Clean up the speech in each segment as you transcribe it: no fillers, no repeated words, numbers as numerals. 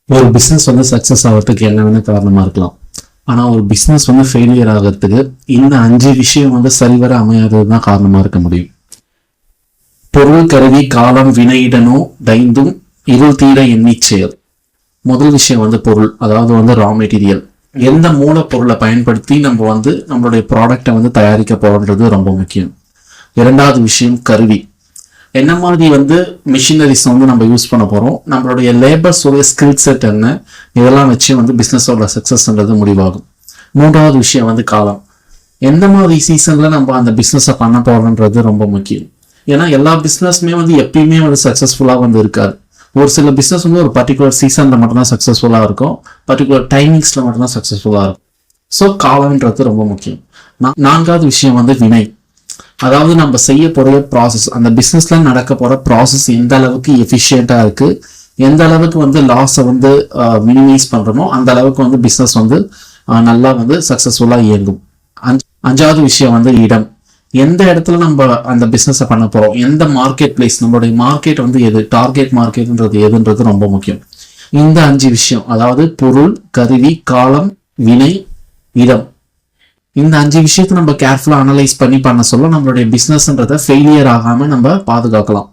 ஒரு பிஸ்னஸ் வந்து சக்ஸஸ் ஆகிறதுக்கு என்ன காரணமாக இருக்கலாம். ஆனால் ஒரு பிஸ்னஸ் வந்து ஃபெயிலியர் ஆகிறதுக்கு இந்த 5 விஷயம் வந்து சரிவர அமையாதது தான் காரணமாக இருக்க முடியும். பொருள், கருவி, காலம், வினையிடனோ தைந்தும் இருள் தீர எண்ணிச் செயல். முதல் விஷயம் வந்து பொருள், அதாவது வந்து ரா மெட்டீரியல். எந்த மூலப்பொருளை பயன்படுத்தி நம்ம வந்து நம்மளுடைய ப்ராடக்டை வந்து தயாரிக்க போறோன்றது ரொம்ப முக்கியம். இரண்டாவது விஷயம் கருவி. என்ன மாதிரி வந்து மிஷினரிஸ் வந்து நம்ம யூஸ் பண்ண போறோம், நம்மளுடைய லேபர்ஸோட ஸ்கில் செட் என்ன, இதெல்லாம் வச்சு வந்து பிஸ்னஸோட சக்சஸ்ன்றது முடிவாகும். மூன்றாவது விஷயம் வந்து காலம். எந்த மாதிரி சீசன்ல நம்ம அந்த பிஸ்னஸை பண்ண போறோம்ன்றது ரொம்ப முக்கியம். ஏன்னா எல்லா பிஸ்னஸுமே வந்து எப்பயுமே வந்து சக்சஸ்ஃபுல்லாக வந்து இருக்காது. ஒரு சில பிஸ்னஸ் வந்து ஒரு பர்டிகுலர் சீசன்ல மட்டும்தான் சக்சஸ்ஃபுல்லாக இருக்கும், பர்டிகுலர் டைமிங்ஸ்ல மட்டும்தான் சக்சஸ்ஃபுல்லாக இருக்கும். ஸோ காலம்ன்றது ரொம்ப முக்கியம். நான்காவது விஷயம் வந்து வினை. அதாவது நம்ம செய்ய போற ப்ராசஸ், அந்த பிஸ்னஸ்ல நடக்க போற ப்ராசஸ் எந்த அளவுக்கு எஃபிஷியண்டா இருக்கு, எந்த அளவுக்கு வந்து லாஸை வந்து மினிமைஸ் பண்றோமோ அந்த அளவுக்கு வந்து பிஸ்னஸ் வந்து நல்லா வந்து சக்சஸ்ஃபுல்லா இயங்கும். அஞ்சாவது விஷயம் வந்து இடம். எந்த இடத்துல நம்ம அந்த பிஸ்னஸை பண்ண போறோம், எந்த மார்க்கெட் பிளேஸ், நம்மளுடைய மார்க்கெட் வந்து எது, டார்கெட் மார்க்கெட்ன்றது எதுன்றது ரொம்ப முக்கியம். இந்த 5 விஷயம், அதாவது பொருள், கருவி, காலம், வினை, இடம், இந்த 5 விஷயத்தை நம்ம கேர்ஃபுல்லா அனலைஸ் பண்ண சொல்ல நம்மளுடைய பிசினஸ்ன்றதை ஃபெயிலியர் ஆகாம நம்ம பாதுகாக்கலாம்.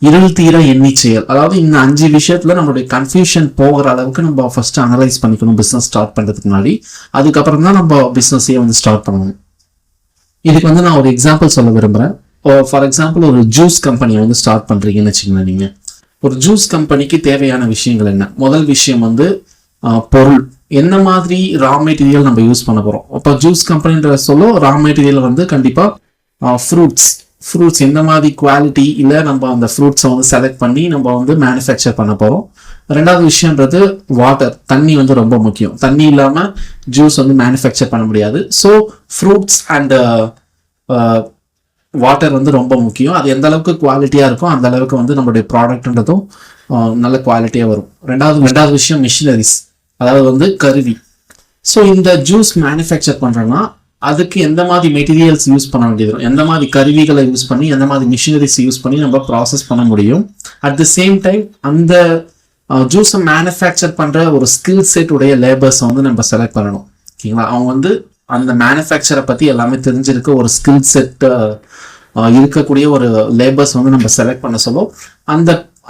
இருள் தீர எண்ணி செயல். அதாவது இந்த 5 விஷயத்துல நம்மளுடைய கன்ஃபியூஷன் போகிற அளவுக்கு நம்ம ஃபர்ஸ்ட் அனலைஸ் பண்ணிக்கணும் பிசினஸ் ஸ்டார்ட் பண்றதுக்கு முன்னாடி. அதுக்கப்புறம் தான் நம்ம பிசினஸையே வந்து ஸ்டார்ட் பண்ணணும். இதுக்கு வந்து நான் ஒரு எக்ஸாம்பிள் சொல்ல விரும்புறேன். ஃபார் எக்ஸாம்பிள், ஒரு ஜூஸ் கம்பெனியை வந்து ஸ்டார்ட் பண்றீங்கன்னு வச்சுக்கோங்க. நீங்க ஒரு ஜூஸ் கம்பெனிக்கு தேவையான விஷயங்கள் என்ன? முதல் விஷயம் வந்து பொருள். என்ன மாதிரி ரா மெட்டீரியல் நம்ம யூஸ் பண்ண போறோம். இப்போ ஜூஸ் கம்பெனின்ற சொல்ல ரா மெட்டீரியல் வந்து கண்டிப்பா ஃப்ரூட்ஸ் எந்த மாதிரி குவாலிட்டி இல்லை நம்ம அந்த ஃப்ரூட்ஸை வந்து செலக்ட் பண்ணி நம்ம வந்து மேனுஃபேக்சர் பண்ண போறோம். ரெண்டாவது விஷயம்ன்றது வாட்டர், தண்ணி வந்து ரொம்ப முக்கியம். தண்ணி இல்லாம ஜூஸ் வந்து மேனுஃபேக்சர் பண்ண முடியாது. ஸோ ஃப்ரூட்ஸ் அண்ட் வாட்டர் வந்து ரொம்ப முக்கியம். அது எந்த அளவுக்கு குவாலிட்டியா இருக்கும் அந்த அளவுக்கு வந்து நம்மளுடைய ப்ராடக்ட்ன்றதும் நல்ல குவாலிட்டியா வரும். ரெண்டாவது விஷயம் மிஷினரிஸ், அதாவது வந்து கருவி. ஸோ இந்த ஜூஸ் மேனுஃபேக்சர் பண்றோம்னா அதுக்கு எந்த மாதிரி மெட்டீரியல்ஸ் யூஸ் பண்ண வேண்டியது, எந்த மாதிரி கருவிகளை யூஸ் பண்ணி, எந்த மாதிரி மிஷினரிஸ் யூஸ் பண்ணி நம்ம ப்ராசஸ் பண்ண முடியும். அட் த சேம் டைம் அந்த ஜூஸை மேனுஃபேக்சர் பண்ற ஒரு ஸ்கில் செட் உடைய லேபர்ஸை வந்து நம்ம செலக்ட் பண்ணணும். ஓகேங்களா? அவங்க வந்து அந்த மேனுஃபேக்சரை பத்தி எல்லாமே தெரிஞ்சிருக்க ஒரு ஸ்கில் செட் இருக்கக்கூடிய ஒரு லேபர்ஸ் வந்து நம்ம செலக்ட் பண்ண சொல்லும்.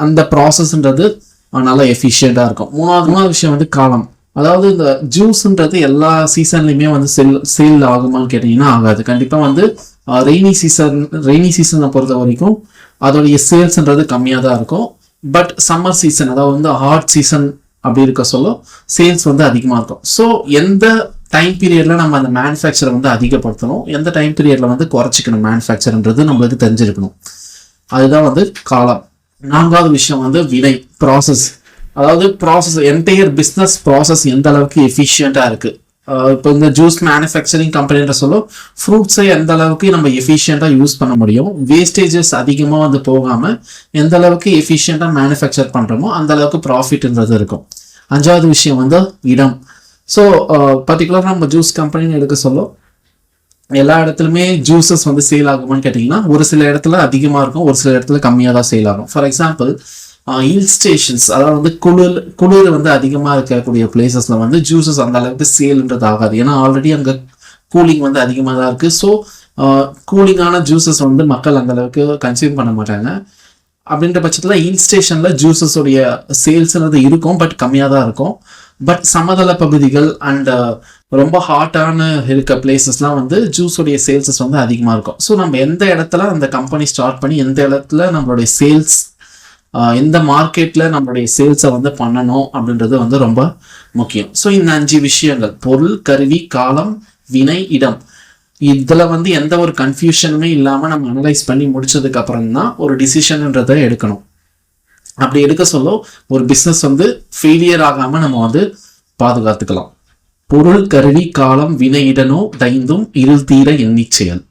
அந்த ப்ராசஸ்ன்றது நல்லா எஃபிஷியண்டா இருக்கும். மூணாவது விஷயம் வந்து காலம். அதாவது இந்த ஜூஸ்ன்றது எல்லா சீசன்லயுமே வந்து சேல் ஆகுமான்னு கேட்டீங்கன்னா ஆகாது. கண்டிப்பா வந்து ரெய்னி சீசனை பொறுத்த வரைக்கும் அதோடைய சேல்ஸ்ன்றது கம்மியாக தான் இருக்கும். பட் சம்மர் சீசன், அதாவது வந்து ஹாட் சீசன் அப்படி இருக்க சொல்ல சேல்ஸ் வந்து அதிகமாக இருக்கும். ஸோ எந்த டைம் பீரியட்ல நம்ம அந்த மேனுஃபேக்சரை வந்து அதிகப்படுத்தணும், எந்த டைம் பீரியட்ல வந்து குறைச்சிக்கணும் மேனுஃபேக்சர்ன்றது நம்மளுக்கு தெரிஞ்சிருக்கணும். அதுதான் வந்து காலம். நான்காவது விஷயம் வந்து வினை, ப்ராசஸ். அதாவது ப்ராசஸ், என்டையர் பிஸ்னஸ் ப்ராசஸ் எந்த அளவுக்கு எஃபிஷியண்டா இருக்கு. இப்போ இந்த ஜூஸ் மேனுஃபேக்சரிங் கம்பெனின்ற சொல்ல ஃப்ரூட்ஸை எந்த அளவுக்கு நம்ம எஃபிஷியண்டா யூஸ் பண்ண முடியும், வேஸ்டேஜஸ் அதிகமாக வந்து போகாம எந்த அளவுக்கு எஃபிஷியண்டா மேனுஃபேக்சர் பண்றோமோ அந்த அளவுக்கு ப்ராஃபிட்ன்றது இருக்கும். அஞ்சாவது விஷயம் வந்து இடம். ஸோ பர்டிகுலராக நம்ம ஜூஸ் கம்பெனின்னு எடுக்க சொல்ல எல்லா இடத்துலையுமே ஜூஸஸ் வந்து சேல் ஆகுமான்னு கேட்டிங்கன்னா ஒரு சில இடத்துல அதிகமாக இருக்கும், ஒரு சில இடத்துல கம்மியாக தான் சேல் ஆகும். ஃபார் எக்ஸாம்பிள், ஹில் ஸ்டேஷன்ஸ், அதாவது வந்து குளிர் வந்து அதிகமாக இருக்கக்கூடிய பிளேசஸ்ல வந்து ஜூஸஸ் அந்த அளவுக்கு சேல்ன்றது ஆகாது. ஏன்னா ஆல்ரெடி அங்கே கூலிங் வந்து அதிகமாக தான் இருக்கு. ஸோ கூலிங்கான ஜூஸஸ் வந்து மக்கள் அந்த அளவுக்கு கன்சியூம் பண்ண மாட்டாங்க. அப்படின்ற பட்சத்தில் ஹில் ஸ்டேஷன்ல ஜூஸஸோடைய சேல்ஸ்ன்றது இருக்கும், பட் கம்மியாக தான் இருக்கும். பட் சமதள பகுதிகள் அண்ட் ரொம்ப ஹாட்டான இருக்க பிளேசஸ்லாம் வந்து ஜூஸோடைய சேல்ஸஸ் வந்து அதிகமாக இருக்கும். ஸோ நம்ம எந்த இடத்துல அந்த கம்பெனி ஸ்டார்ட் பண்ணி எந்த இடத்துல நம்மளுடைய சேல்ஸ், எந்த மார்க்கெட்ல நம்மளுடைய சேல்ஸை வந்து பண்ணணும் அப்படின்றது வந்து ரொம்ப முக்கியம். ஸோ இந்த 5 விஷயங்கள், பொருள், கருவி, காலம், வினை, இடம், இதுல வந்து எந்த ஒரு கன்ஃபியூஷனுமே இல்லாம நம்ம அனலைஸ் பண்ணி முடிச்சதுக்கு அப்புறம் தான் ஒரு டிசிஷன்ன்றதை எடுக்கணும். அப்படி எடுக்க சொல்ல ஒரு பிஸ்னஸ் வந்து ஃபெயிலியர் ஆகாம நம்ம வந்து பாதுகாத்துக்கலாம். பொருள், கருவி, காலம், வினை, இடனோ தைந்தும் இருள் தீர எண்ணி செயல்.